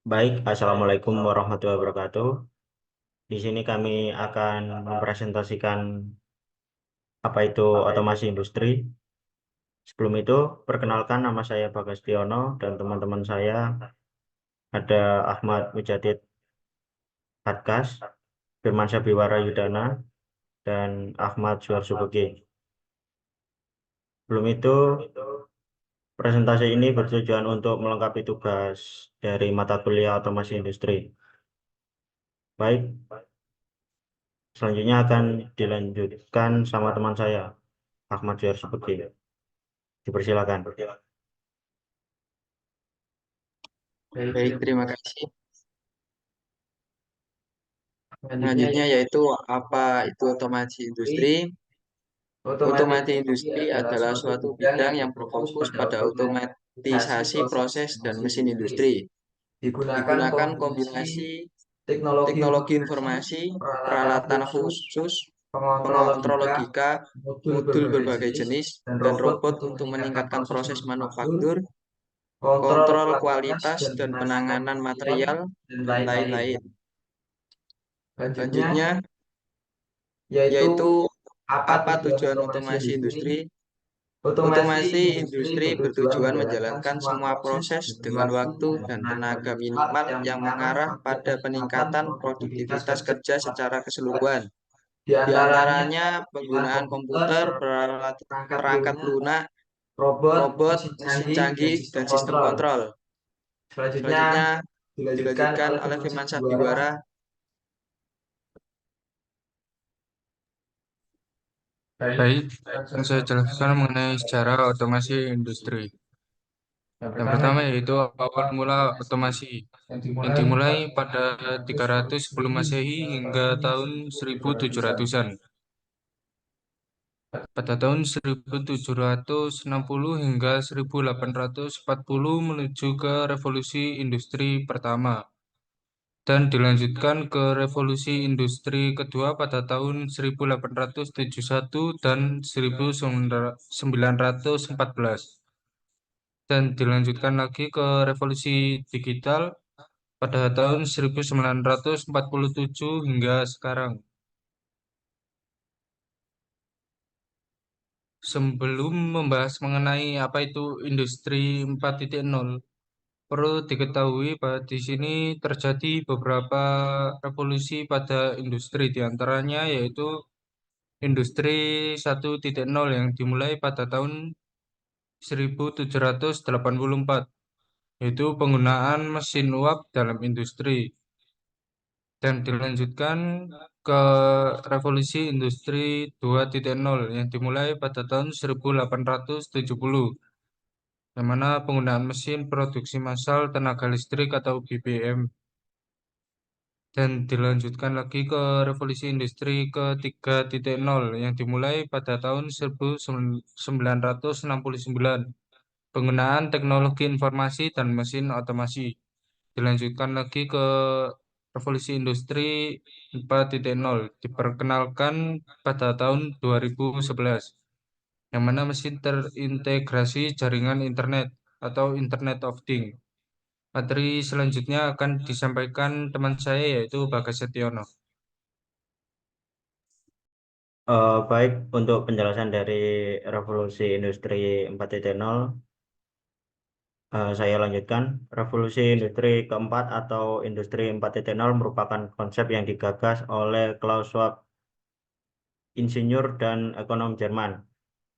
Baik, Assalamualaikum warahmatullahi wabarakatuh. Di sini kami akan mempresentasikan apa itu otomasi industri. Sebelum itu, perkenalkan nama saya Bagas Tiono dan teman-teman saya ada Ahmad Mujadid Hatkas, Firmansyah Biwara Yudana, dan Ahmad Suhar Subegi. Sebelum itu, presentasi ini bertujuan untuk melengkapi tugas dari mata kuliah otomasi industri. Baik, selanjutnya akan dilanjutkan sama teman saya, Ahmad Suhar Subegi. Dipersilakan. Baik, terima kasih. Selanjutnya yaitu apa itu otomasi industri? Otomasi industri adalah suatu bidang yang berfokus pada otomatisasi proses dan mesin industri. Digunakan kombinasi teknologi informasi, peralatan khusus, pengontrol logika, modul berbagai jenis, dan robot untuk meningkatkan proses manufaktur, kontrol kualitas, dan penanganan material, dan lain-lain. Selanjutnya, yaitu apa tujuan otomasi industri? Otomasi industri bertujuan menjalankan semua proses dengan waktu dan tenaga minimal yang mengarah pada peningkatan produktivitas kerja secara keseluruhan. Di antaranya penggunaan komputer, perangkat lunak, robot, mesin canggih, dan sistem kontrol. Selanjutnya dilanjutkan oleh Firmansyah Biwara. Baik, yang saya jelaskan mengenai sejarah otomasi industri. Yang pertama yaitu awal mula otomasi yang dimulai pada 300 sebelum Masehi hingga tahun 1700-an. Pada tahun 1760 hingga 1840 menuju ke revolusi industri pertama dan dilanjutkan ke revolusi industri kedua pada tahun 1871 dan 1914 dan dilanjutkan lagi ke revolusi digital pada tahun 1947 hingga sekarang. Sebelum membahas mengenai apa itu industri 4.0, perlu diketahui bahwa di sini terjadi beberapa revolusi pada industri, diantaranya yaitu industri 1.0 yang dimulai pada tahun 1784, yaitu penggunaan mesin uap dalam industri, dan dilanjutkan ke revolusi industri 2.0 yang dimulai pada tahun 1870, yang mana penggunaan mesin produksi massal tenaga listrik atau BBM, dan dilanjutkan lagi ke revolusi industri ke 3.0 yang dimulai pada tahun 1969, penggunaan teknologi informasi dan mesin otomasi. Dilanjutkan lagi ke revolusi industri 4.0 diperkenalkan pada tahun 2011, yang mana mesin terintegrasi jaringan internet atau Internet of Things. Materi selanjutnya akan disampaikan teman saya yaitu Bagas Setiono. Baik, untuk penjelasan dari revolusi industri 4.0, saya lanjutkan. Revolusi industri keempat atau industri 4.0 merupakan konsep yang digagas oleh Klaus Schwab, insinyur dan ekonom Jerman,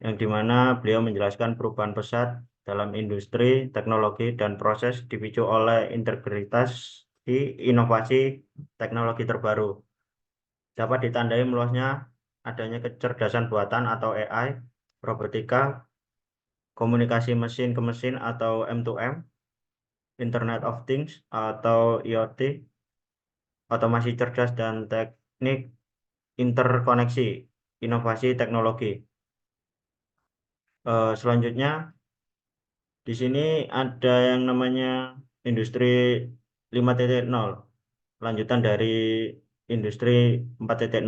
yang dimana beliau menjelaskan perubahan pesat dalam industri, teknologi, dan proses dipicu oleh integritas di inovasi teknologi terbaru. Dapat ditandai meluasnya adanya kecerdasan buatan atau AI, robotika, komunikasi mesin ke mesin atau M2M, Internet of Things atau IoT, otomasi cerdas dan teknik interkoneksi, inovasi teknologi. Selanjutnya, di sini ada yang namanya industri 5.0, lanjutan dari industri 4.0.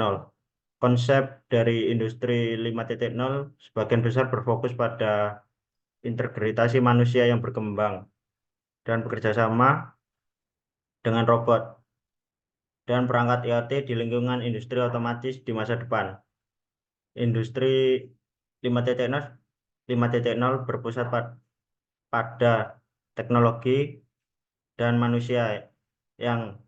Konsep dari industri 5.0 sebagian besar berfokus pada integritasi manusia yang berkembang dan bekerja sama dengan robot dan perangkat IoT di lingkungan industri otomatis di masa depan. Industri 5.0 5.0 berpusat pada teknologi dan manusia yang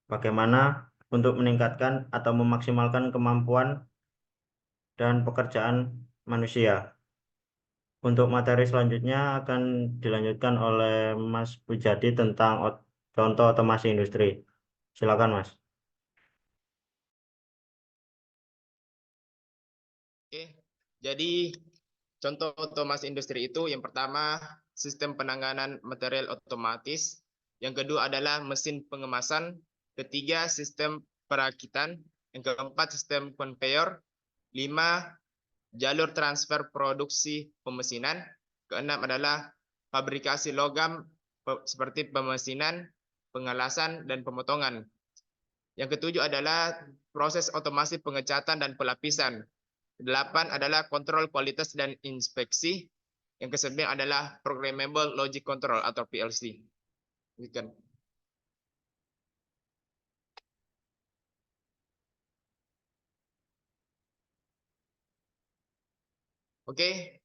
bagaimana untuk meningkatkan atau memaksimalkan kemampuan dan pekerjaan manusia. Untuk materi selanjutnya akan dilanjutkan oleh Mas Pujadi tentang contoh otomasi industri. Silakan, Mas. Oke, jadi contoh otomasi industri itu yang pertama sistem penanganan material otomatis, yang kedua adalah mesin pengemasan, ketiga sistem perakitan, yang keempat sistem conveyor, 5 jalur transfer produksi pemesinan, keenam adalah fabrikasi logam seperti pemesinan, pengelasan, dan pemotongan. Yang ketujuh adalah proses otomasi pengecatan dan pelapisan. 8 adalah kontrol kualitas dan inspeksi. Yang ke-9 adalah programmable logic control atau PLC. Oke,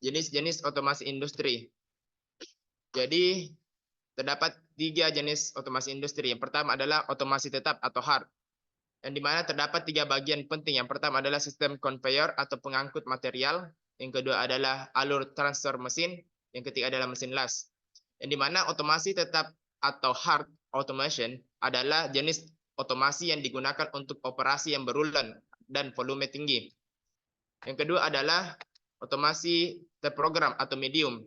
jenis-jenis otomasi industri. Jadi terdapat 3 jenis otomasi industri. Yang pertama adalah otomasi tetap atau hard, yang dimana terdapat 3 bagian penting. Yang pertama adalah sistem conveyor atau pengangkut material. Yang kedua adalah alur transfer mesin. Yang ketiga adalah mesin las. Yang dimana otomasi tetap atau hard automation adalah jenis otomasi yang digunakan untuk operasi yang berulang dan volume tinggi. Yang kedua adalah otomasi terprogram atau medium.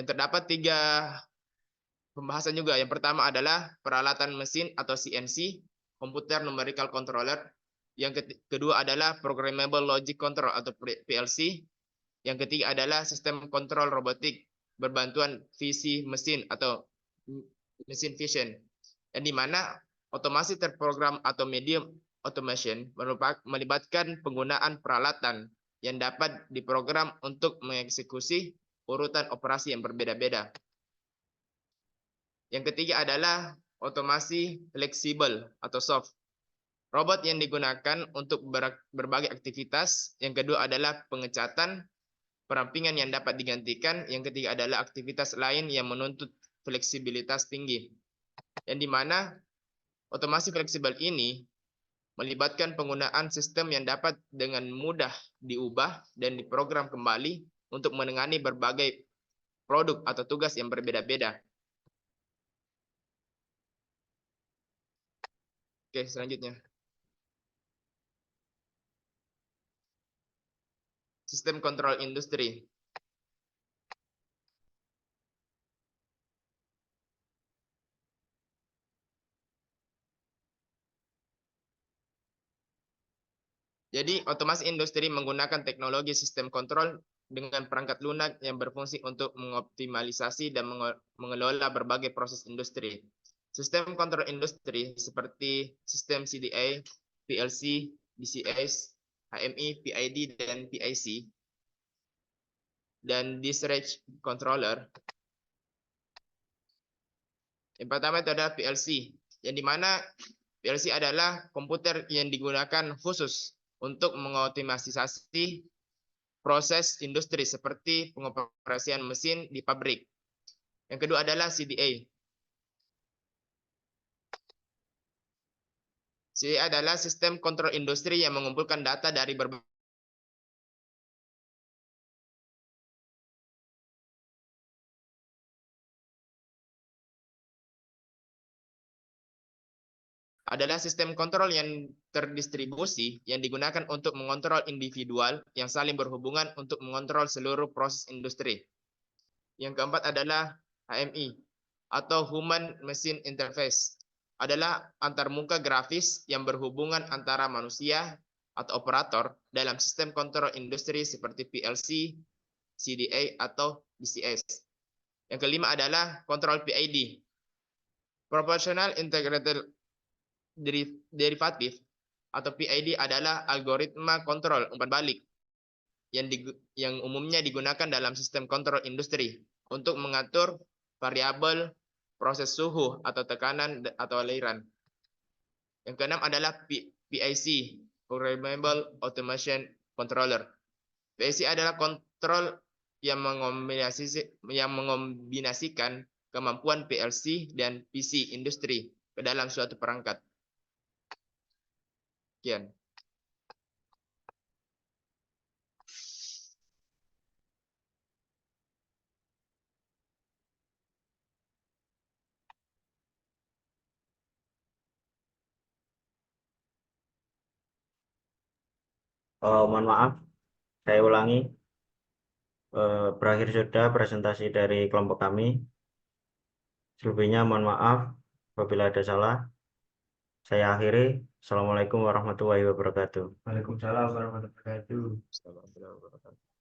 Yang terdapat 3 pembahasan juga. Yang pertama adalah peralatan mesin atau CNC, komputer numerical controller. Yang kedua adalah programmable logic control atau PLC. Yang ketiga adalah sistem kontrol robotik berbantuan visi mesin atau mesin vision. Yang dimana otomasi terprogram atau medium automation melibatkan penggunaan peralatan yang dapat diprogram untuk mengeksekusi urutan operasi yang berbeda-beda. Yang ketiga adalah otomasi fleksibel atau soft. Robot yang digunakan untuk berbagai aktivitas. Yang kedua adalah pengecatan, perampingan yang dapat digantikan. Yang ketiga adalah aktivitas lain yang menuntut fleksibilitas tinggi. Yang dimana otomasi fleksibel ini melibatkan penggunaan sistem yang dapat dengan mudah diubah dan diprogram kembali untuk menangani berbagai produk atau tugas yang berbeda-beda. Oke, selanjutnya. Sistem kontrol industri. Jadi, otomasi industri menggunakan teknologi sistem kontrol dengan perangkat lunak yang berfungsi untuk mengoptimalisasi dan mengelola berbagai proses industri. Sistem kontrol industri seperti sistem CDA, PLC, DCS, HMI, PID, dan PIC, dan dispatch controller. Yang pertama itu adalah PLC, yang dimana PLC adalah komputer yang digunakan khusus untuk mengoptimalisasi proses industri seperti pengoperasian mesin di pabrik. Yang kedua adalah CDA. CDA adalah sistem kontrol industri yang mengumpulkan data dari berbagai adalah sistem kontrol yang terdistribusi yang digunakan untuk mengontrol individual yang saling berhubungan untuk mengontrol seluruh proses industri. Yang keempat adalah HMI atau Human Machine Interface, adalah antarmuka grafis yang berhubungan antara manusia atau operator dalam sistem kontrol industri seperti PLC, CDA, atau DCS. Yang kelima adalah kontrol PID, Proportional Integrated Derivative, atau PID adalah algoritma kontrol umpan balik yang umumnya digunakan dalam sistem kontrol industri untuk mengatur variabel proses suhu atau tekanan atau aliran. Yang keenam adalah PIC, Programmable Automation Controller. PIC adalah kontrol yang mengombinasikan kemampuan PLC dan PC industri ke dalam suatu perangkat. Sekian. Mohon maaf, saya ulangi. Berakhir sudah presentasi dari kelompok kami. Selebihnya mohon maaf apabila ada salah. Saya akhiri. Assalamualaikum warahmatullahi wabarakatuh. Waalaikumsalam warahmatullahi wabarakatuh. Assalamualaikum warahmatullahi wabarakatuh.